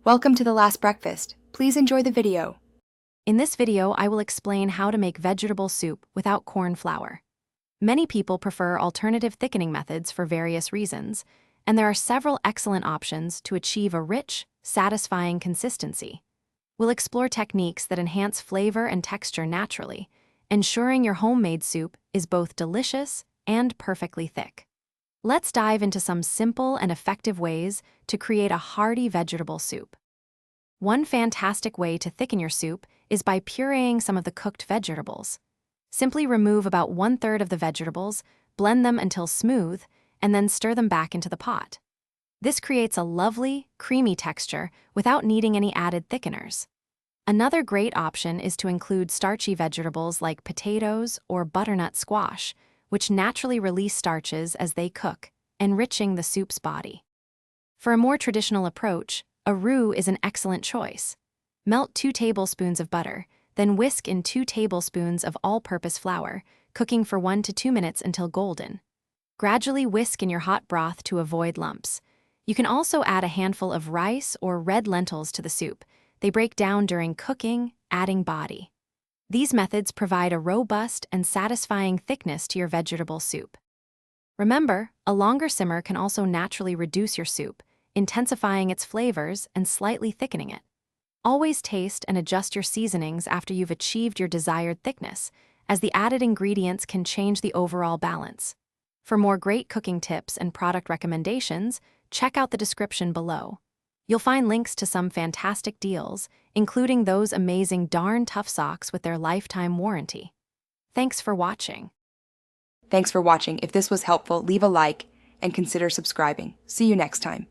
Welcome to The Last Breakfast. Please enjoy the video. In this video, I will explain how to make vegetable soup without corn flour. Many people prefer alternative thickening methods for various reasons, and there are several excellent options to achieve a rich, satisfying consistency. We'll explore techniques that enhance flavor and texture naturally, ensuring your homemade soup is both delicious and perfectly thick. Let's dive into some simple and effective ways to create a hearty vegetable soup. One fantastic way to thicken your soup is by pureeing some of the cooked vegetables. Simply remove about 1/3 of the vegetables, blend them until smooth, and then stir them back into the pot. This creates a lovely, creamy texture without needing any added thickeners. Another great option is to include starchy vegetables like potatoes or butternut squash, which naturally release starches as they cook, enriching the soup's body. For a more traditional approach, a roux is an excellent choice. Melt 2 tablespoons of butter, then whisk in 2 tablespoons of all-purpose flour, cooking for 1 to 2 minutes until golden. Gradually whisk in your hot broth to avoid lumps. You can also add a handful of rice or red lentils to the soup. They break down during cooking, adding body. These methods provide a robust and satisfying thickness to your vegetable soup. Remember, a longer simmer can also naturally reduce your soup, intensifying its flavors and slightly thickening it. Always taste and adjust your seasonings after you've achieved your desired thickness, as the added ingredients can change the overall balance. For more great cooking tips and product recommendations, check out the description below. You'll find links to some fantastic deals, including those amazing Darn Tough socks with their lifetime warranty. Thanks for watching. Thanks for watching. If this was helpful, leave a like and consider subscribing. See you next time.